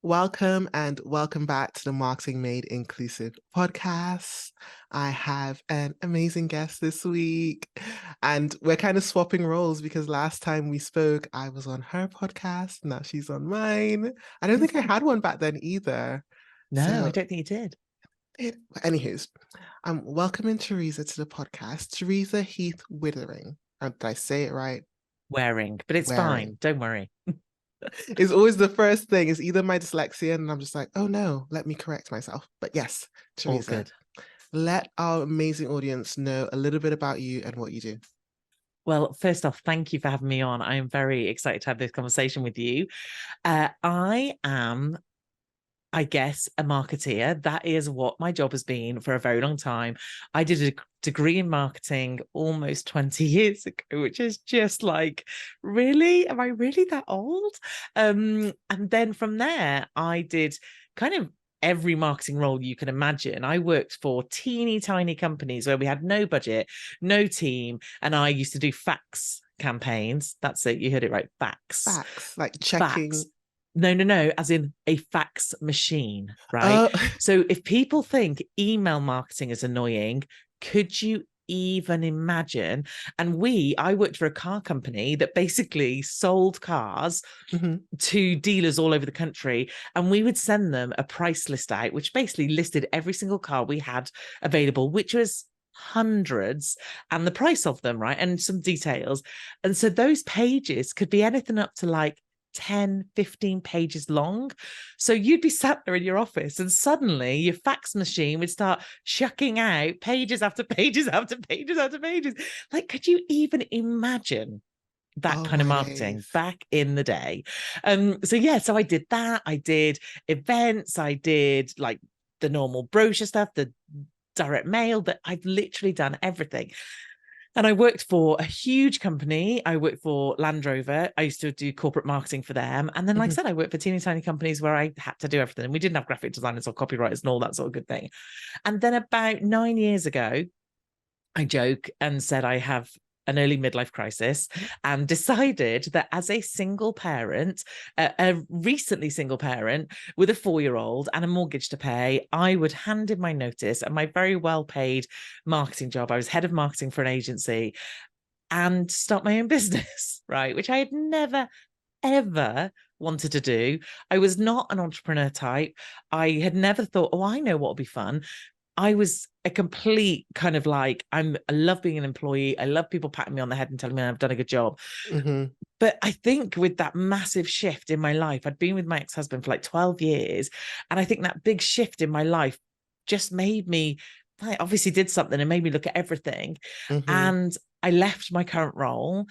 Welcome and welcome back to the Marketing Made Inclusive podcast. I have an amazing guest this week, and we're kind of swapping roles because last time we spoke, I was on her podcast. Now she's on mine. I don't think I had one back then either. No, I So, don't think you did. anywho's, I'm welcoming Teresa to the podcast. Teresa Heath-Wareing. Did I say it right? Wearing, but it's Wearing. fine. Don't worry. It's always the first thing. It's either my dyslexia, and I'm just like, oh no, let me correct myself. But yes, All Teresa, good. let our amazing audience know a little bit about you and what you do. Well, first off, thank you for having me on. I am very excited to have this conversation with you. I am, I guess, a marketeer. That is what my job has been for a very long time. I did a degree in marketing almost 20 years ago, which is just like, really? Am I really that old? And then from there, I did kind of every marketing role you can imagine. I worked for teeny tiny companies where we had no budget, no team, and I used to do fax campaigns. That's it. You heard it right. Fax. Facts, like Fax. checking. No, as in a fax machine, right? Uh, So if people think email marketing is annoying, could you even imagine? And I worked for a car company that basically sold cars mhm. to dealers all over the country, and we would send them a price list out, which basically listed every single car we had available, which was hundreds, and the price of them, right? And some details. And so those pages could be anything up to like 10, 15 pages long. So you'd be sat there in your office and suddenly your fax machine would start chucking out pages after pages after pages after pages. Like, could you even imagine that Oh kind of my marketing days. back in the day? So I did that. I did events. I did like the normal brochure stuff, the direct mail, that I've literally done everything. And I worked for a huge company. I worked for Land Rover. I used to do corporate marketing for them. And then, like I Mhm. said, I worked for teeny tiny companies where I had to do everything. And we didn't have graphic designers or copywriters and all that sort of good thing. And then about 9 years ago, I joke and said I have an early midlife crisis and decided that as a single parent, a recently single parent with a 4-year-old and a mortgage to pay, I would hand in my notice at my very well paid marketing job. I was head of marketing for an agency and start my own business, right? Which I had never, ever wanted to do. I was not an entrepreneur type. I had never thought, oh, I know what would be fun. I was a complete kind of like, I love being an employee. I love people patting me on the head and telling me I've done a good job. Mhm. But I think with that massive shift in my life, I'd been with my ex-husband for like 12 years. And I think that big shift in my life just made me, I obviously did something and made me look at everything. Mhm. And I left my current role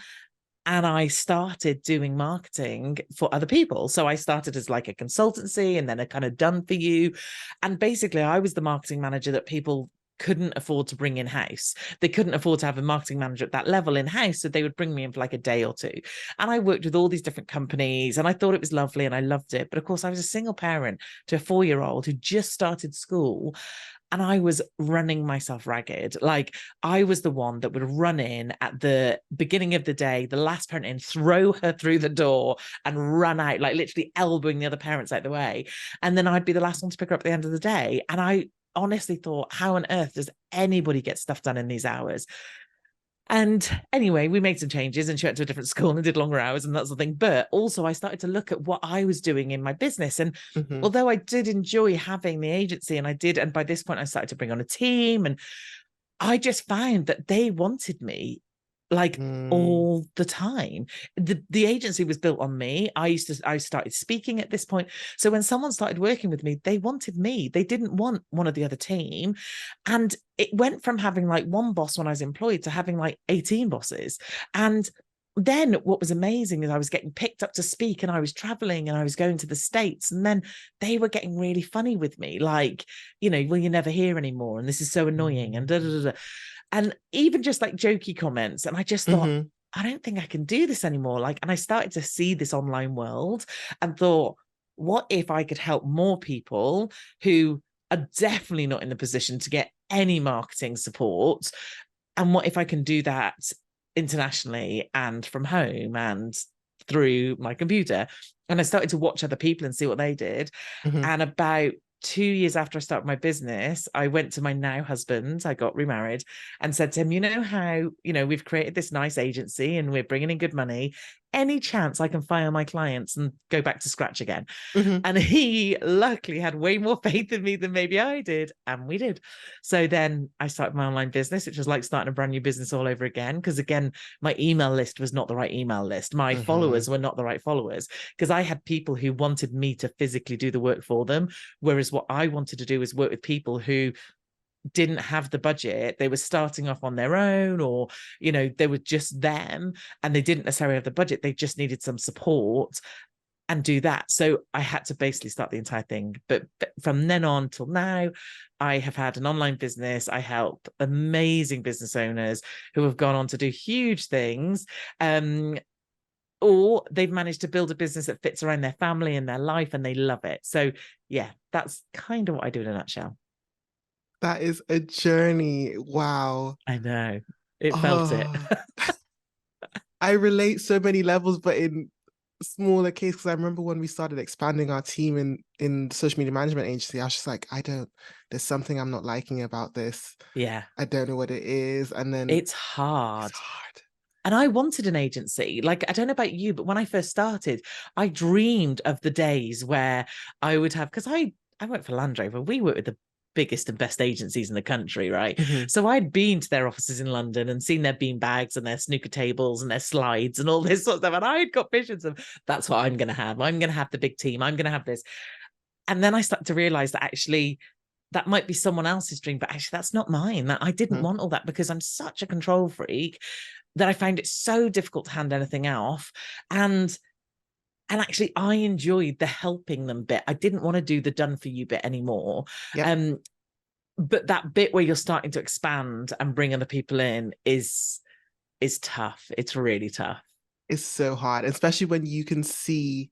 and I started doing marketing for other people. So I started as like a consultancy and then a kind of done for you. And basically, I was the marketing manager that people couldn't afford to bring in house. They couldn't afford to have a marketing manager at that level in house. So they would bring me in for like a day or two. And I worked with all these different companies and I thought it was lovely and I loved it. But of course, I was a single parent to a 4-year-old who just started school. And I was running myself ragged. Like, I was the one that would run in at the beginning of the day, the last parent in, throw her through the door and run out, like literally elbowing the other parents out the way. And then I'd be the last one to pick her up at the end of the day. And I honestly thought, how on earth does anybody get stuff done in these hours? And anyway, we made some changes and she went to a different school and did longer hours and that sort of thing. But also I started to look at what I was doing in my business. And Mhm. although I did enjoy having the agency and by this point I started to bring on a team, and I just found that they wanted me like Mm. all the time. The agency was built on me. I started speaking at this point. So when someone started working with me, they wanted me. They didn't want one of the other team. And it went from having like one boss when I was employed to having like 18 bosses. And then what was amazing is I was getting picked up to speak and I was traveling and I was going to the States, and then they were getting really funny with me, like, will you never hear anymore? And this is so annoying and da, da, da, da. And even just like jokey comments. And I just thought, Mhm. I don't think I can do this anymore. Like, and I started to see this online world and thought, what if I could help more people who are definitely not in the position to get any marketing support? And what if I can do that internationally and from home and through my computer? And I started to watch other people and see what they did. Mhm. And about 2 years after I started my business, I went to my now husband, I got remarried, and said to him, you know how, we've created this nice agency and we're bringing in good money. Any chance I can fire my clients and go back to scratch again? Mhm. And he luckily had way more faith in me than maybe I did. And we did. So then I started my online business, which was like starting a brand new business all over again. Because again, my email list was not the right email list. My Mhm. followers were not the right followers. Because I had people who wanted me to physically do the work for them. Whereas what I wanted to do was work with people who didn't have the budget. They were starting off on their own, or they were just them and they didn't necessarily have the budget. They just needed some support and do that. So I had to basically start the entire thing. But from then on till now, I have had an online business. I help amazing business owners who have gone on to do huge things. Or they've managed to build a business that fits around their family and their life and they love it. So yeah, that's kind of what I do in a nutshell. That is a journey. Wow. I know. It felt it. Oh, I relate so many levels, but in smaller case, because I remember when we started expanding our team in social media management agency, I was just like, there's something I'm not liking about this. Yeah. I don't know what it is. And then It's it's hard. hard. And I wanted an agency. Like, I don't know about you, but when I first started, I dreamed of the days where I would have, because I work for Land Rover. We work with the biggest and best agencies in the country, right? Mhm. So I'd been to their offices in London and seen their bean bags and their snooker tables and their slides and all this sort of stuff. And I'd got visions of that's what I'm going to have. I'm going to have the big team. I'm going to have this. And then I started to realize that actually that might be someone else's dream, but actually that's not mine. That I didn't Mhm. want all that because I'm such a control freak that I found it so difficult to hand anything off. And actually I enjoyed the helping them bit. I didn't want to do the done for you bit anymore. Yep. But that bit where you're starting to expand and bring other people in is tough. It's really tough. It's so hard, especially when you can see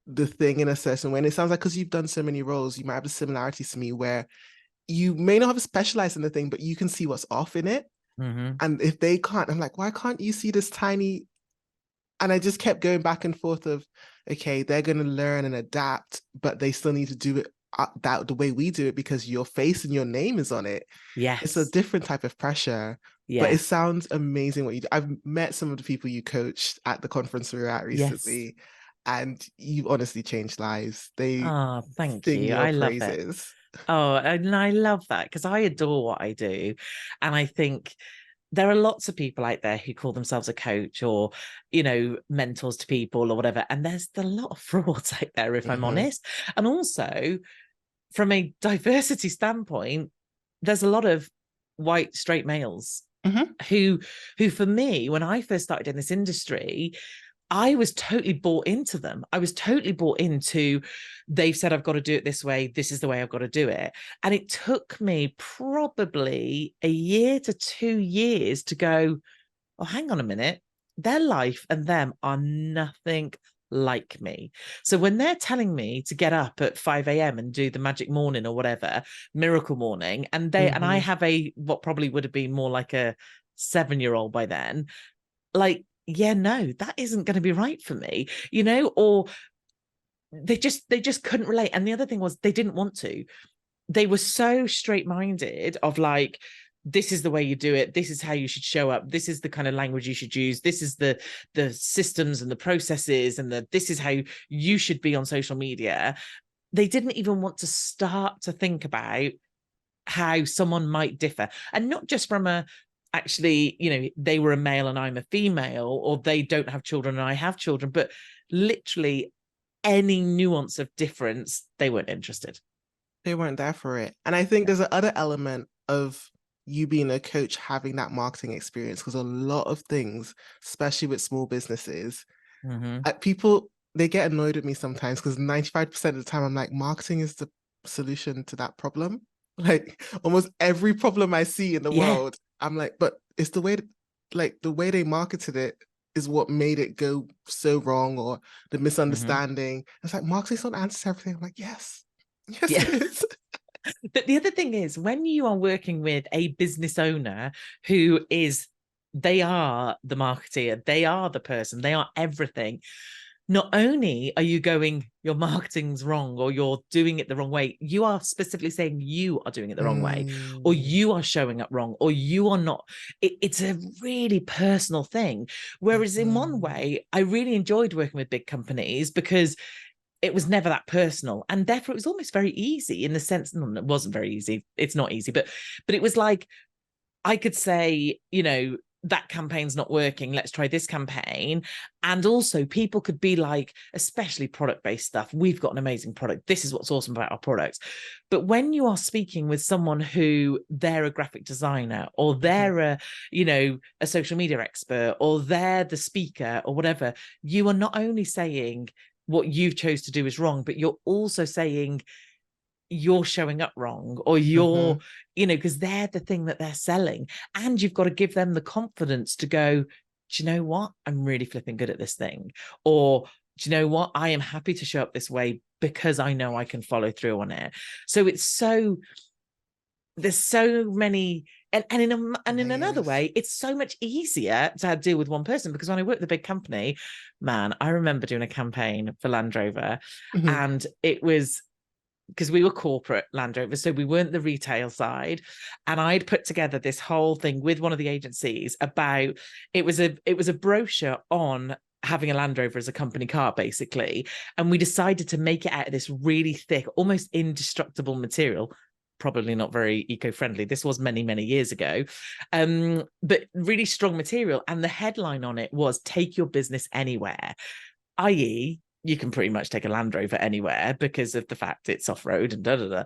the thing in a certain way. And it sounds like because you've done so many roles, you might have the similarities to me where you may not have specialized in the thing, but you can see what's off in it. Mm-hmm. And if they can't, I'm like, why can't you see this tiny? And I just kept going back and forth of, okay, they're going to learn and adapt, but they still need to do it that the way we do it because your face and your name is on it. It's a Yes. different type of pressure, but it Yeah. sounds amazing what you do. I've met some of the people you coached at the conference we were at Yes. recently, and you've honestly changed lives. They Oh, thank sing you. your I love it. praises. Oh, and I love that because I adore what I do. And I think there are lots of people out there who call themselves a coach or, mentors to people or whatever. And there's a lot of frauds out there, if I'm Mhm. honest. And also, from a diversity standpoint, there's a lot of white straight males Mhm. who for me, when I first started in this industry, I was totally bought into them. I was totally bought into, they've said, I've got to do it this way. This is the way I've got to do it. And it took me probably a year to 2 years to go, oh, hang on a minute. Their life and them are nothing like me. So when they're telling me to get up at 5 a.m. and do the magic morning or whatever, miracle morning, and I Mhm. have what probably would have been more like a 7-year-old by then, like, yeah, no, that isn't going to be right for me, or they just couldn't relate. And the other thing was they didn't want to. They were so straight-minded of like, this is the way you do it, this is how you should show up, this is the kind of language you should use, this is the systems and the processes, and this is how you should be on social media. They didn't even want to start to think about how someone might differ, and not just from a actually, they were a male and I'm a female, or they don't have children and I have children, but literally any nuance of difference, they weren't interested. They weren't there for it. And I think there's another element of you being a coach having that marketing experience because a lot of things, especially with small businesses, Mm-hmm. people they get annoyed with me sometimes because 95% of the time I'm like, marketing is the solution to that problem. Like almost every problem I see in the Yeah. world, I'm like, but it's like the way they marketed it is what made it go so wrong or the Mm-hmm. misunderstanding. It's like marketing's not answers everything. I'm like, yes, yes, Yeah. it is. But the other thing is, when you are working with a business owner they are the marketeer, they are the person, they are everything. not only are you going, your marketing's wrong, or you're doing it the wrong way, you are specifically saying you are doing it the wrong way, or Mm, you are showing up wrong, or you are not. It's a really personal thing. Whereas in one mhm, way, I really enjoyed working with big companies because it was never that personal, and therefore it was almost very easy in the sense, no, it wasn't very easy, it's not easy, but it was like I could say, that campaign's not working, let's try this campaign. And also people could be like, especially product-based stuff, we've got an amazing product, this is what's awesome about our products. But when you are speaking with someone who they're a graphic designer, or mhm, they're a social media expert, or they're the speaker or whatever, you are not only saying what you've chose to do is wrong, but you're also saying you're showing up wrong, or you're, mhm, because they're the thing that they're selling. And you've got to give them the confidence to go, do you know what? I'm really flipping good at this thing. Or, do you know what? I am happy to show up this way because I know I can follow through on it. So there's so many, and in another layers. way, it's so much easier to deal with one person, because when I worked with a big company, man, I remember doing a campaign for Land Rover, Mhm, and it was because we were corporate Land Rover, so we weren't the retail side. And I'd put together this whole thing with one of the agencies about, it was a brochure on having a Land Rover as a company car, basically. And we decided to make it out of this really thick, almost indestructible material. Probably not very eco-friendly. This was many, many years ago. But really strong material. And the headline on it was "Take your business anywhere," i.e., you can pretty much take a Land Rover anywhere because of the fact it's off road and da da da.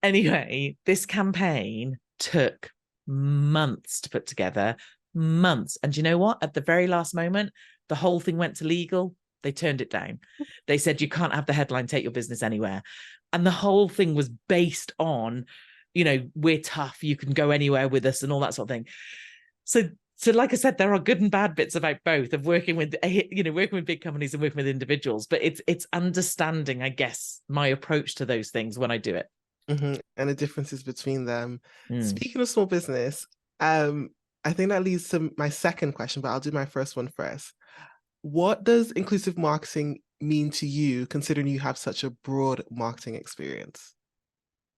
Anyway, this campaign took months to put together, months. And you know what? At the very last moment, the whole thing went to legal. They turned it down. They said, you can't have the headline, "Take your business anywhere." And the whole thing was based on, we're tough, you can go anywhere with us and all that sort of thing. So like I said, there are good and bad bits about both of working with, working with big companies and working with individuals. But it's understanding, I guess, my approach to those things when I do it. mhm, and the differences between them. Mm. Speaking of small business, um, I think that leads to my second question, but I'll do my first one first. What does inclusive marketing mean to you, considering you have such a broad marketing experience?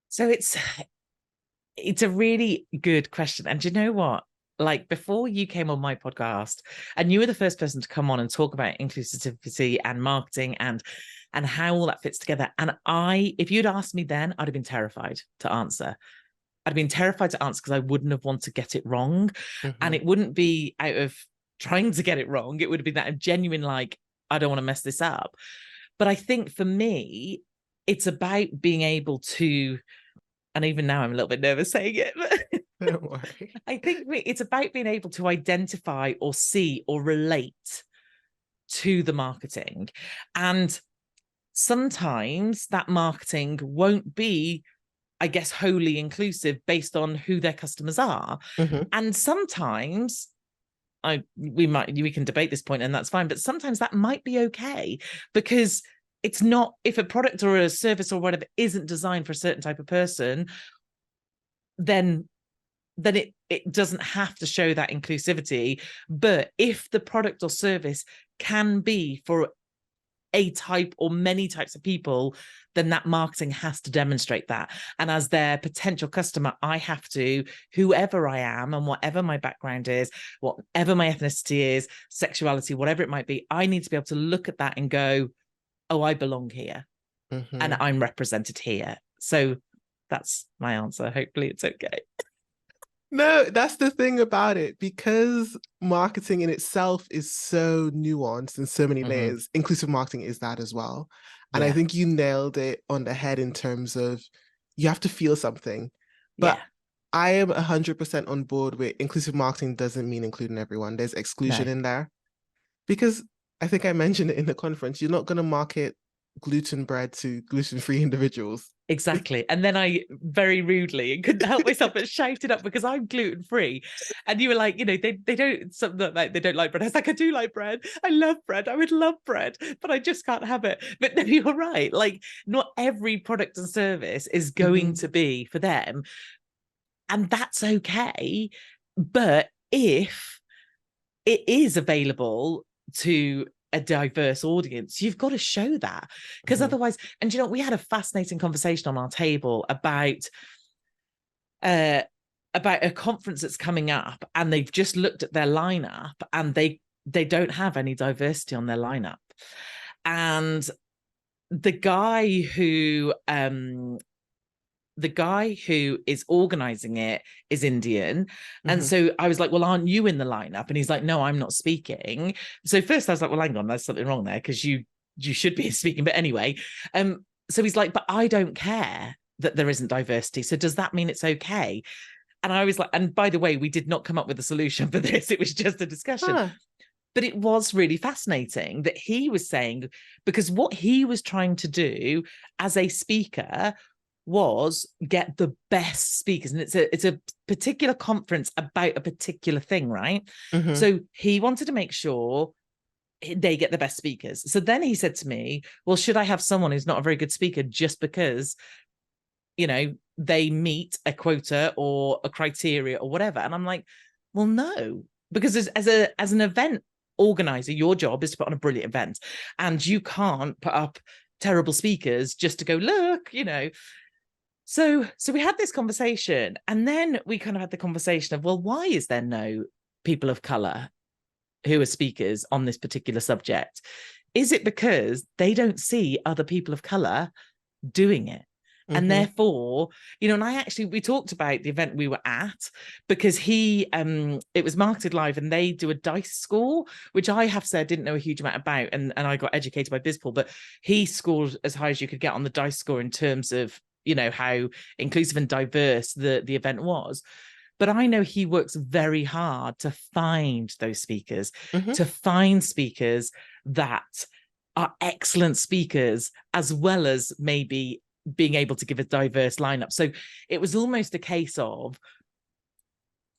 So it's a really good question. And do you know what? Like, before you came on my podcast, and you were the first person to come on and talk about inclusivity and marketing and how all that fits together. And if you'd asked me then, I'd have been terrified to answer. I'd have been terrified to answer because I wouldn't have wanted to get it wrong. And Mhm, it wouldn't be out of trying to get it wrong. It would have been that genuine, like, I don't want to mess this up. But I think for me, it's about being able to, and even now I'm a little bit nervous saying it, but don't worry. I think it's about being able to identify or see or relate to the marketing. And sometimes that marketing won't be, I guess, wholly inclusive based on who their customers are. Mhm, And sometimes we can debate this point and that's fine, but sometimes that might be okay, because it's not, if a product or a service or whatever isn't designed for a certain type of person, then it doesn't have to show that inclusivity. But if the product or service can be for a type or many types of people, then that marketing has to demonstrate that. And as their potential customer, I have to, whoever I am and whatever my background is, whatever my ethnicity is, sexuality, whatever it might be, I need to be able to look at that and go, oh, I belong here and mhm. I'm represented here. So that's my answer. Hopefully it's okay. No, that's the thing about it, because marketing in itself is so nuanced and so many Mm-hmm. layers. Inclusive marketing is that as well. And I Yeah. think you nailed it on the head in terms of you have to feel something. But Yeah. I am 100% on board with inclusive marketing doesn't mean including everyone. There's exclusion No. in there. Because I think I mentioned it in the conference, you're not going to market gluten bread to gluten-free individuals. Exactly. And then I very rudely and couldn't help myself but shouted up because I'm gluten free. And you were like, they don't, something like they don't like bread. I was like, I do like bread. I love bread. I would love bread, but I just can't have it. But no, you're right. Like, not every product and service is going Mhm, to be for them. And that's okay. But if it is available to a diverse audience, you've got to show that, because otherwise, and you know, we had a fascinating conversation on our table about a conference that's coming up, and they've just looked at their lineup, and they don't have any diversity on their lineup. And the guy who is organizing it is Indian. And so I was like, well, aren't you in the lineup? And he's like, no, I'm not speaking. So first I was like, well, hang on, there's something wrong there, because you should be speaking. But anyway, so he's like, but I don't care that there isn't diversity. So does that mean it's okay? And I was like, and by the way, we did not come up with a solution for this. It was just a discussion. But it was really fascinating that he was saying, because what he was trying to do as a speaker was get the best speakers, and it's a particular conference about a particular thing, right? So he wanted to make sure they get the best speakers. So then he said to me, well, should I have someone who's not a very good speaker just because, you know, they meet a quota or a criteria or whatever? And I'm like, well, no, because as an event organizer, your job is to put on a brilliant event, and you can't put up terrible speakers just to go, look, you know. So we had this conversation, and then we kind of had the conversation of, well, why is there no people of color who are speakers on this particular subject? Is it because they don't see other people of color doing it? And therefore, you know, and we talked about the event we were at, because it was marketed live, and they do a dice score, which I have said didn't know a huge amount about. And I got educated by BizPaul, but he scored as high as you could get on the dice score in terms of, you know, how inclusive and diverse the event was. But I know he works very hard to find those speakers, to find speakers that are excellent speakers, as well as maybe being able to give a diverse lineup. So it was almost a case of,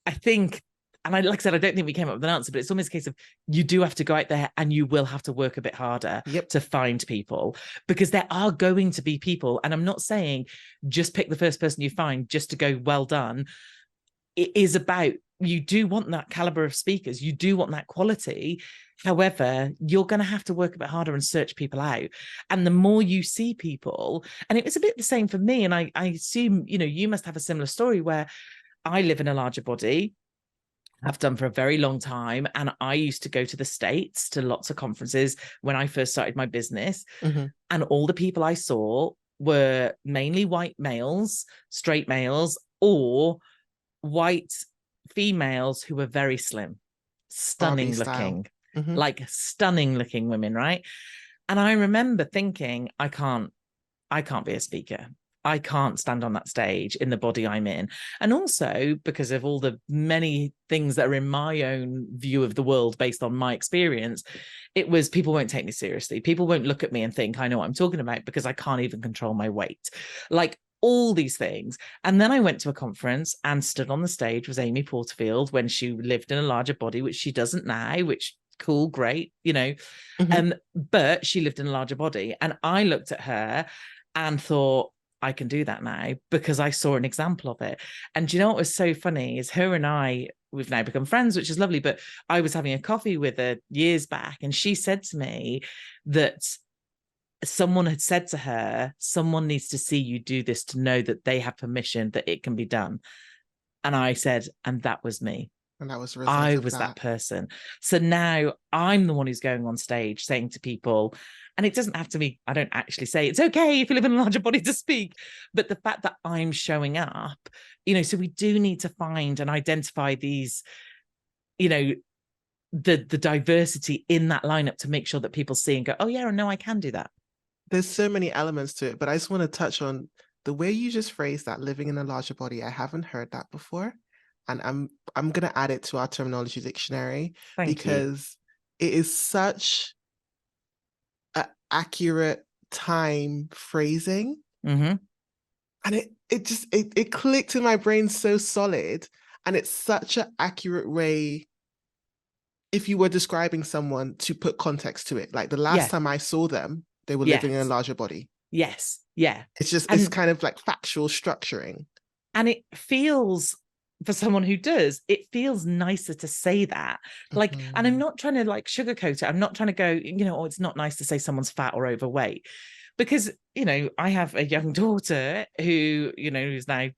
I think, and like I said, I don't think we came up with an answer, but it's almost a case of, you do have to go out there and you will have to work a bit harder to find people, because there are going to be people. And I'm not saying just pick the first person you find just to go, well done. It is about, you do want that caliber of speakers, you do want that quality. However, you're going to have to work a bit harder and search people out. And the more you see people, and it was a bit the same for me, and I assume, you know, you must have a similar story, where I live in a larger body, I've done for a very long time, and I used to go to the States to lots of conferences when I first started my business, and all the people I saw were mainly white males, straight males, or white females who were very slim, stunning looking, like stunning looking women, right? And I remember thinking, I can't be a speaker. I can't stand on that stage in the body I'm in. And also because of all the many things that are in my own view of the world based on my experience, it was, people won't take me seriously. People won't look at me and think I know what I'm talking about, because I can't even control my weight. Like, all these things. And then I went to a conference, and stood on the stage was Amy Porterfield, when she lived in a larger body, which she doesn't now, which cool, great, you know. But she lived in a larger body, and I looked at her and thought, I can do that now, because I saw an example of it. And do you know what was so funny is, her and I, we've now become friends, which is lovely, but I was having a coffee with her years back, and she said to me that someone had said to her, someone needs to see you do this to know that they have permission, that it can be done. And I said, and that was me. And that was the I result of was that person. So now I'm the one who's going on stage saying to people, and it doesn't have to be, I don't actually say it's okay if you live in a larger body to speak, but the fact that I'm showing up, you know, so we do need to find and identify these, you know, the diversity in that lineup, to make sure that people see and go, oh yeah, no, I can do that. There's so many elements to it, but I just want to touch on the way you just phrased that, living in a larger body. I haven't heard that before, and I'm gonna add it to our terminology dictionary. Thank you. Because it is such an accurate time phrasing, and it clicked in my brain so solid, and it's such an accurate way, if you were describing someone, to put context to it. Like, the last time I saw them, they were living in a larger body. Yes. Yeah. It's just, it's kind of like factual structuring. And it feels for someone who does, it feels nicer to say that. Like, and I'm Mhm. not trying to like sugarcoat it. I'm not trying to go, oh, it's not nice to say someone's fat or overweight. Because, I have a young daughter who, who's now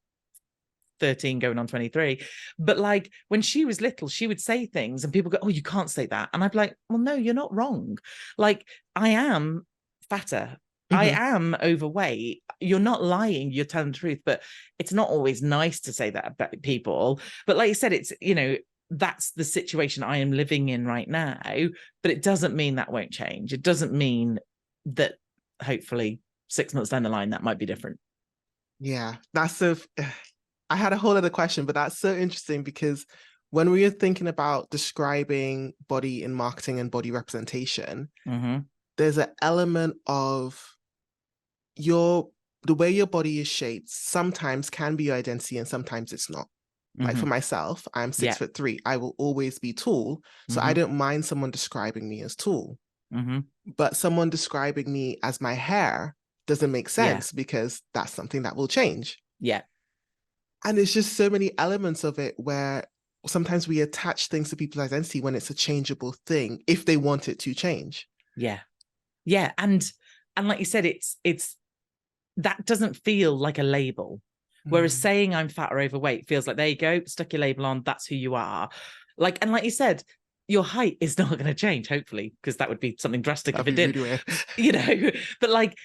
13 going on 23. But like when she was little, she would say things and people go, oh, you can't say that. And I'd be like, well, no, you're not wrong. Like, I am fatter. I Mhm. am overweight. You're not lying. You're telling the truth. But it's not always nice to say that about people. But like you said, it's, that's the situation I am living in right now. But it doesn't mean that won't change. It doesn't mean that hopefully 6 months down the line, that might be different. Yeah, that's so. I had a whole other question, but that's so interesting because when we are thinking about describing body in marketing and body representation, Mm-hmm. there's an element of your the way your body is shaped sometimes can be your identity and sometimes it's not. Like Mm-hmm. for myself, I'm Yeah. 6'3". I will always be tall. So I Mm-hmm. don't mind someone describing me as tall. Mm-hmm. But someone describing me as my hair doesn't make Yeah. sense because that's something that will change. Yeah. And there's just so many elements of it where sometimes we attach things to people's identity when it's a changeable thing if they want it to change. Yeah. Yeah. And like you said, it's that doesn't feel like a label. Whereas Mm. saying I'm fat or overweight feels like, there you go, stuck your label on, that's who you are. Like, and like you said, your height is not going to change, hopefully, because that would be something drastic if That'd it be did, really weird. but like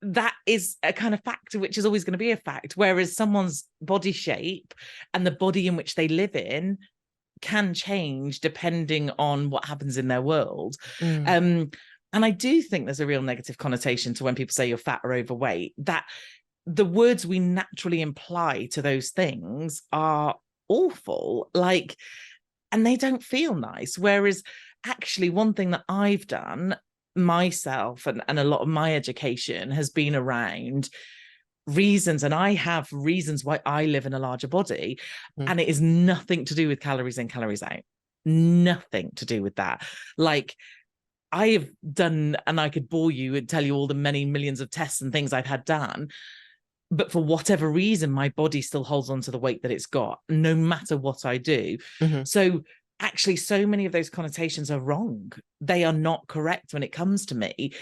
that is a kind of factor which is always going to be a fact. Whereas someone's body shape and the body in which they live in can change depending on what happens in their world. Mm. Um, and I do think there's a real negative connotation to when people say you're fat or overweight, that the words we naturally imply to those things are awful, like, and they don't feel nice. Whereas actually, one thing that I've done myself and a lot of my education has been around reasons, and I have reasons why I live in a larger body, Mm. and it is nothing to do with calories in, calories out. Nothing to do with that. Like, I have done, and I could bore you and tell you all the many millions of tests and things I've had done, but for whatever reason, my body still holds on to the weight that it's got, no matter what I do. Mhm. So actually, so many of those connotations are wrong. They are not correct when it comes to me.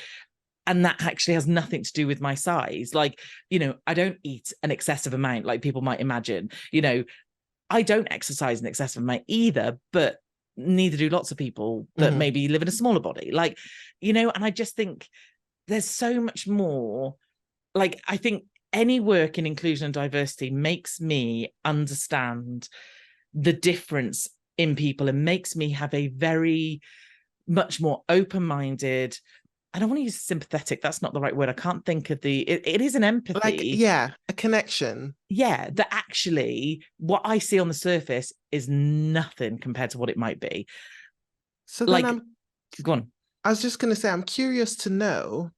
And that actually has nothing to do with my size. Like, I don't eat an excessive amount like people might imagine. I don't exercise an excessive amount either, but neither do lots of people that Mhm. maybe live in a smaller body. Like, and I just think there's so much more. Like, I think any work in inclusion and diversity makes me understand the difference in people and makes me have a very much more open-minded, I don't want to use sympathetic, that's not the right word, I can't think of it is an Like, empathy. yeah, a connection. Yeah, that actually what I see on the surface is nothing compared to what it might be. So then Like, go on. I was just going to say, I'm curious to know,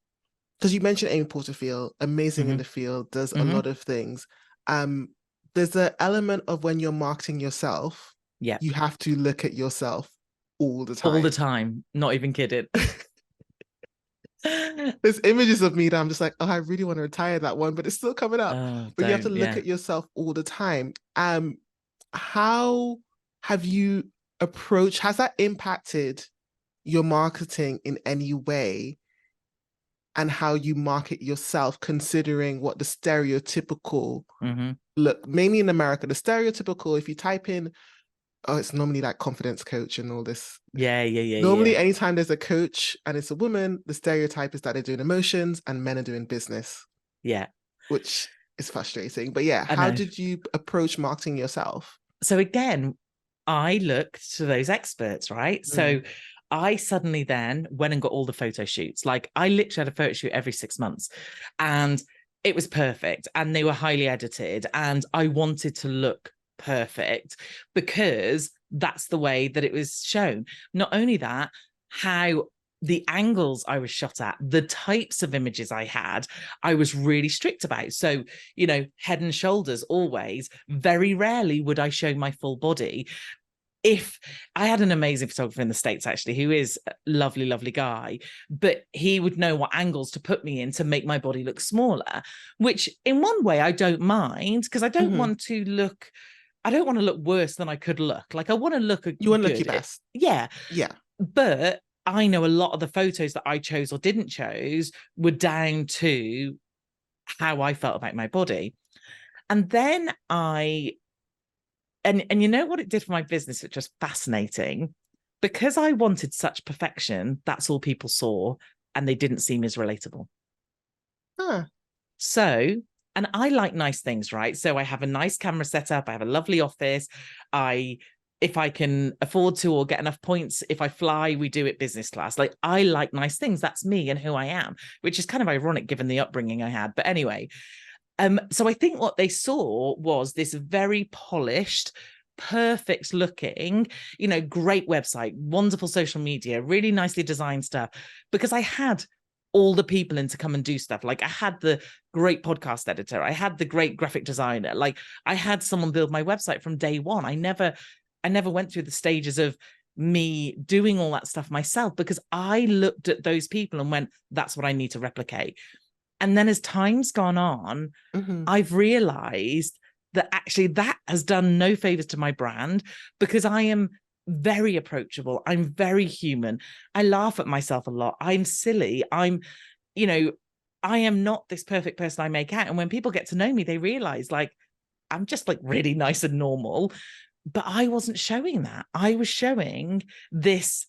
because you mentioned Amy Porterfield, amazing in Mm-hmm. the field, does a Mm-hmm. lot of things. Um, there's an element of when you're marketing yourself, Yeah, you have to look at yourself all the all the time. time, not even kidding. There's images of me that I'm just like, oh, I really want to retire that one, but it's still coming up. Oh, But you have to don't. look Yeah. at yourself all the time. How have you approached, has that impacted your marketing in any way and how you market yourself, considering what the stereotypical Mm-hmm. look, mainly in America, the stereotypical, if you type in, oh, it's normally like confidence coach and all this. Yeah, yeah, yeah, Normally, yeah. anytime there's a coach and it's a woman, the stereotype is that they're doing emotions and men are doing business, Yeah, which is frustrating. But yeah, I how know. did you approach marketing yourself? So again, I looked to those experts, right? So Mm. I suddenly then went and got all the photo shoots. Like, I literally had a photo shoot every 6 months, and it was perfect. And they were highly edited. And I wanted to look perfect because that's the way that it was shown. Not only that, how the angles I was shot at, the types of images I had, I was really strict about. So, head and shoulders always. Very rarely would I show my full body. If I had an amazing photographer in the States, actually, who is a lovely, lovely guy, but he would know what angles to put me in to make my body look smaller, which in one way I don't mind, because I don't Mhm. want to look I don't want to look worse than I could look. Like, I want to look You want to look good. your best. Yeah. Yeah. But I know a lot of the photos that I chose or didn't chose were down to how I felt about my body. And then and you know what it did for my business, which was fascinating? Because I wanted such perfection, that's all people saw, and they didn't seem as relatable. Huh. So, and I like nice things, right? So I have a nice camera setup, I have a lovely office. If I can afford to or get enough points, if I fly, we do it business class. Like, I like nice things. That's me and who I am, which is kind of ironic given the upbringing I had. But anyway, so I think what they saw was this very polished, perfect looking, great website, wonderful social media, really nicely designed stuff, because I had all the people in to come and do stuff. Like, I had the great podcast editor, I had the great graphic designer, like I had someone build my website from day one. I never went through the stages of me doing all that stuff myself, because I looked at those people and went, that's what I need to replicate. And then as time's gone on, I've realized that actually that has done no favors to my brand, because I am very approachable. I'm very human. I laugh at myself a lot. I'm silly. I am not this perfect person I make out. And when people get to know me, they realize, like, I'm just like really nice and normal. But I wasn't showing that. I was showing this,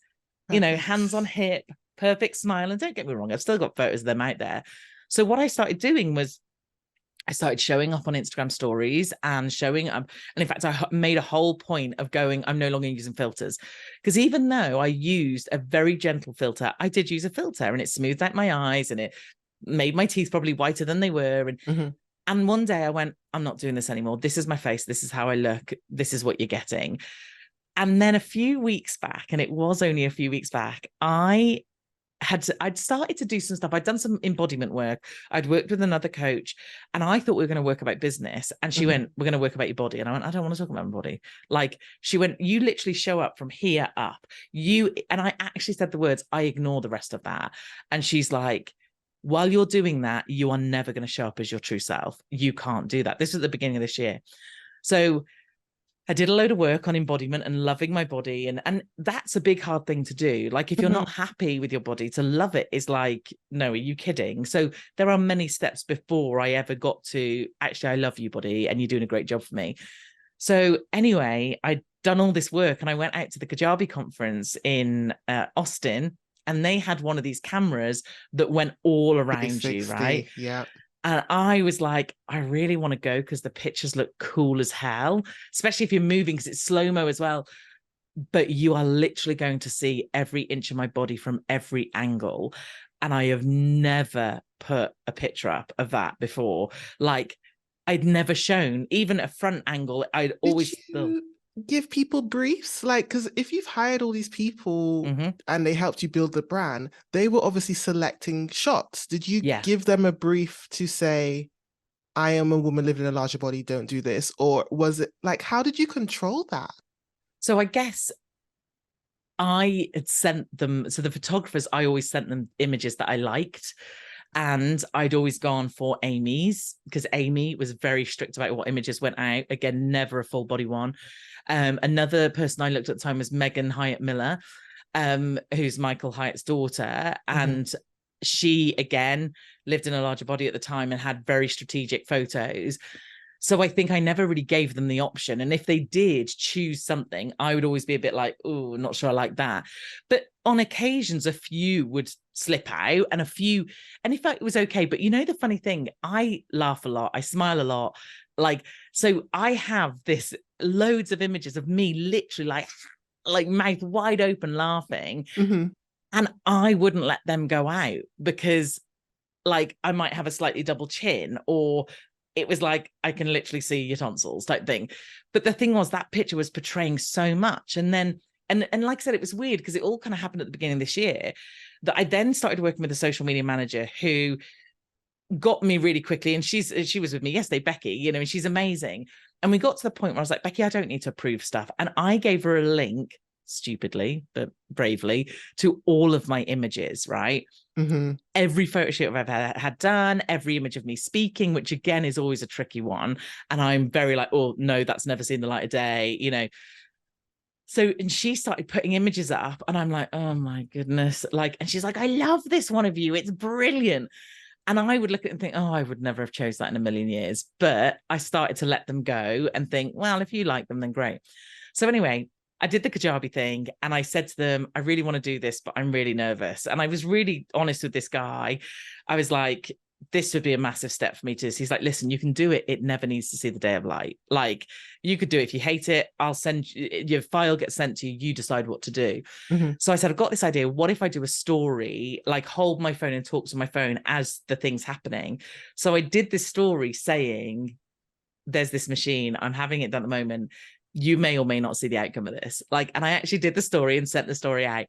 hands on hip, perfect smile. And don't get me wrong, I've still got photos of them out there. So what I started doing was I started showing up on Instagram stories and showing up. And in fact, I made a whole point of going, I'm no longer using filters. Because even though I used a very gentle filter, I did use a filter, and it smoothed out my eyes and it made my teeth probably whiter than they were. And one day I went, I'm not doing this anymore. This is my face. This is how I look. This is what you're getting. And then a few weeks back, and it was only a few weeks back, I'd started to do some stuff. I'd done some embodiment work. I'd worked with another coach, and I thought we were going to work about business. And she went, we're going to work about your body. And I went, I don't want to talk about my body. Like, she went, you literally show up from here up. And I actually said the words, I ignore the rest of that. And she's like, while you're doing that, you are never going to show up as your true self. You can't do that. This was at the beginning of this year. So I did a load of work on embodiment and loving my body. And that's a big, hard thing to do. Like, if you're not happy with your body, to love it is like, no, are you kidding? So there are many steps before I ever got to, actually, I love you, body, and you're doing a great job for me. So anyway, I'd done all this work, and I went out to the Kajabi conference in Austin, and they had one of these cameras that went all around you, right? Yeah. And I was like, I really want to go, because the pictures look cool as hell, especially if you're moving, because it's slow-mo as well. But you are literally going to see every inch of my body from every angle. And I have never put a picture up of that before. Like, I'd never shown even a front angle. I'd always give people briefs, like, because if you've hired all these people and they helped you build the brand, they were obviously selecting shots. Did you give them a brief to say, I am a woman living in a larger body, don't do this? Or was it like, how did you control that? So I guess I had sent them, so the photographers, I always sent them images that I liked. And I'd always gone for Amy's, because Amy was very strict about what images went out. Again, never a full body one. Another person I looked at the time was Megan Hyatt Miller, who's Michael Hyatt's daughter. And she, again, lived in a larger body at the time and had very strategic photos. So I think I never really gave them the option. And if they did choose something, I would always be a bit like, oh, not sure I like that. But on occasions, a few would slip out, and in fact, it was okay. But the funny thing, I laugh a lot. I smile a lot. Like, so I have this loads of images of me literally like mouth wide open laughing. And I wouldn't let them go out, because like I might have a slightly double chin, or it was like, I can literally see your tonsils type thing. But the thing was, that picture was portraying so much. And then, and like I said, it was weird, because it all kind of happened at the beginning of this year, that I then started working with a social media manager who got me really quickly. And she was with me yesterday, Becky, and she's amazing. And we got to the point where I was like, Becky, I don't need to approve stuff. And I gave her a link stupidly, but bravely, to all of my images, right? Every photo shoot I've ever had done, every image of me speaking, which again is always a tricky one. And I'm very like, oh, no, that's never seen the light of day, you know. So, and she started putting images up, and I'm like, oh my goodness. Like, and she's like, I love this one of you. It's brilliant. And I would look at it and think, oh, I would never have chose that in a million years. But I started to let them go and think, well, if you like them, then great. So anyway, I did the Kajabi thing, and I said to them, I really want to do this, but I'm really nervous. And I was really honest with this guy. I was like, this would be a massive step for me to. He's like, listen, you can do it. It never needs to see the day of light. Like, you could do it. If you hate it, I'll send you, your file gets sent to you. You decide what to do. So I said, I've got this idea. What if I do a story, like hold my phone and talk to my phone as the thing's happening? So I did this story saying, there's this machine, I'm having it done at the moment. You may or may not see the outcome of this. Like, and I actually did the story and sent the story out.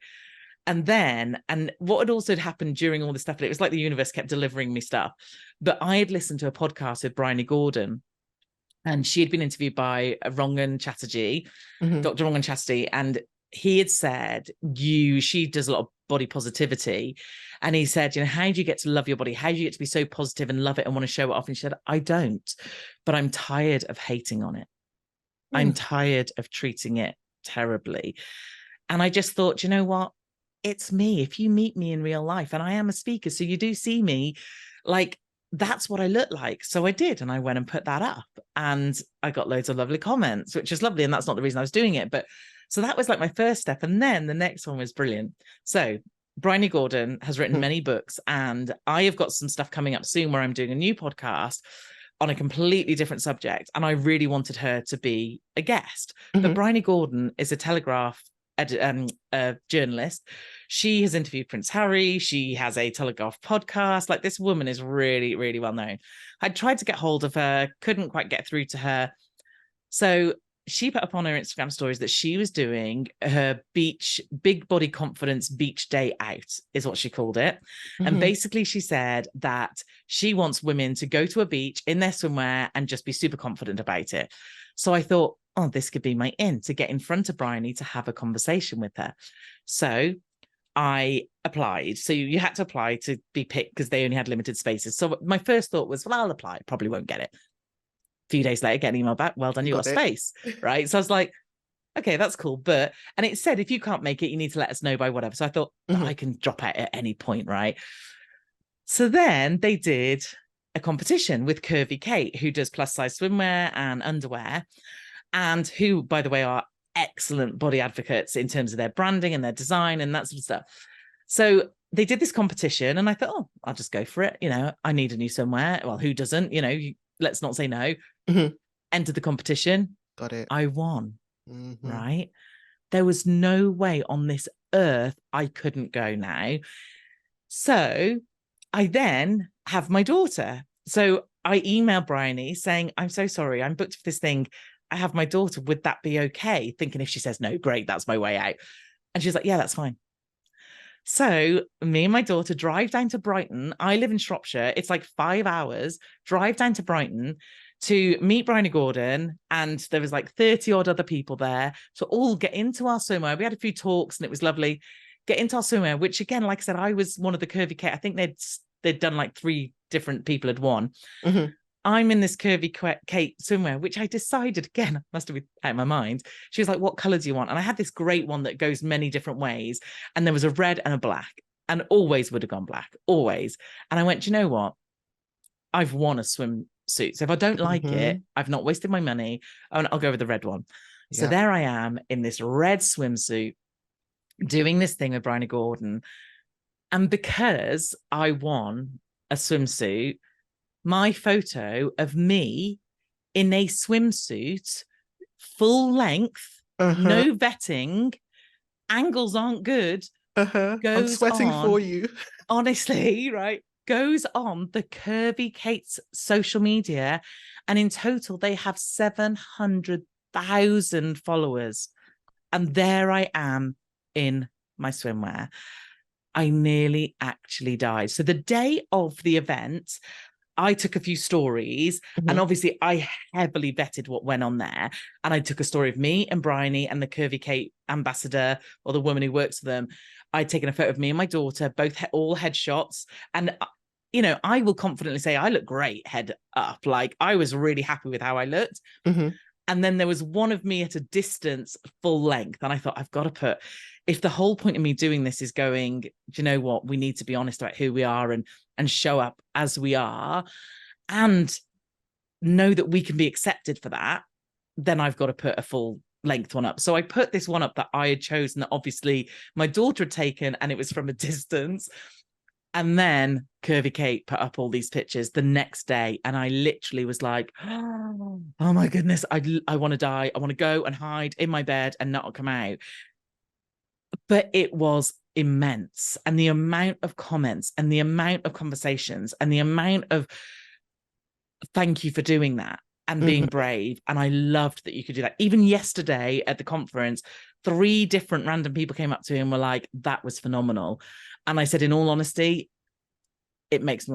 And what had also happened during all this stuff, it was like the universe kept delivering me stuff. But I had listened to a podcast with Bryony Gordon, and she had been interviewed by Rangan Chatterjee, Dr. Rangan Chatterjee, and he had said, she does a lot of body positivity. And he said, how do you get to love your body? How do you get to be so positive and love it and want to show it off? And she said, I don't, but I'm tired of hating on it. I'm tired of treating it terribly. And I just thought, you know what? It's me. If you meet me in real life, and I am a speaker, so you do see me, like, that's what I look like. So I did, and I went and put that up, and I got loads of lovely comments, which is lovely. And that's not the reason I was doing it, but so that was like my first step. And then the next one was brilliant. So Bryony Gordon has written many books, and I have got some stuff coming up soon where I'm doing a new podcast on a completely different subject. And I really wanted her to be a guest. But Bryony Gordon is a Telegraph journalist. She has interviewed Prince Harry. She has a Telegraph podcast. Like, this woman is really, really well known. I tried to get hold of her, couldn't quite get through to her. So she put up on her Instagram stories that she was doing her big body confidence beach day out, is what she called it. And basically she said that she wants women to go to a beach in their swimwear and just be super confident about it. So I thought, oh, this could be my in to get in front of Bryony to have a conversation with her. So I applied. So you had to apply to be picked because they only had limited spaces. So my first thought was, well, I'll apply. Probably won't get it. A few days later, get an email back. Well done, you got space. Right. So I was like, okay, that's cool. And it said, if you can't make it, you need to let us know by whatever. So I thought, I can drop out at any point. Right. So then they did a competition with Curvy Kate, who does plus size swimwear and underwear, and who, by the way, are excellent body advocates in terms of their branding and their design and that sort of stuff. So they did this competition, and I thought, oh, I'll just go for it. I need a new swimwear. Well, who doesn't? Let's not say no. Entered the competition. Got it. I won. Right. There was no way on this earth I couldn't go now. So I then have my daughter. So I emailed Bryony saying, I'm so sorry, I'm booked for this thing. I have my daughter. Would that be okay? Thinking if she says no, great, that's my way out. And she's like, yeah, that's fine. So me and my daughter drive down to Brighton. I live in Shropshire. It's like 5 hours, drive down to Brighton to meet Bryony Gordon. And there was like 30 odd other people there. So all get into our swimwear. We had a few talks and it was lovely. Get into our swimwear, which again, like I said, I was one of the Curvy Kate. I think they'd done like 3 different people had won. I'm in this Curvy Kate swimwear, which I decided, again, must have been out of my mind. She was like, what color do you want? And I had this great one that goes many different ways. And there was a red and a black, and always would have gone black, always. And I went, you know what? I've won a swimsuit. So if I don't like it, I've not wasted my money. I'll go with the red one. Yep. So there I am in this red swimsuit doing this thing with Bryony Gordon. And because I won a swimsuit, my photo of me in a swimsuit, full length, no vetting, angles aren't good, I'm sweating for you. Honestly, right? Goes on the Curvy Kate's social media. And in total, they have 700,000 followers. And there I am in my swimwear. I nearly actually died. So the day of the event, I took a few stories, and Mhm. obviously I heavily vetted what went on there. And I took a story of me and Bryony and the Curvy Kate ambassador, or the woman who works for them. I'd taken a photo of me and my daughter, both all headshots. And, I will confidently say I look great head up. Like, I was really happy with how I looked. Mhm. And then there was one of me at a distance, full length. And I thought, I've got to put, if the whole point of me doing this is going, do you know what? We need to be honest about who we are and show up as we are and know that we can be accepted for that, then I've got to put a full length one up. So I put this one up that I had chosen, that obviously my daughter had taken, and it was from a distance. And then Curvy Kate put up all these pictures the next day. And I literally was like, oh my goodness, I want to die. I want to go and hide in my bed and not come out. But it was immense. And the amount of comments and the amount of conversations and the amount of thank you for doing that and being Mhm. brave. And I loved that you could do that. Even yesterday at the conference, 3 different random people came up to me and were like, that was phenomenal. And I said, in all honesty, it makes me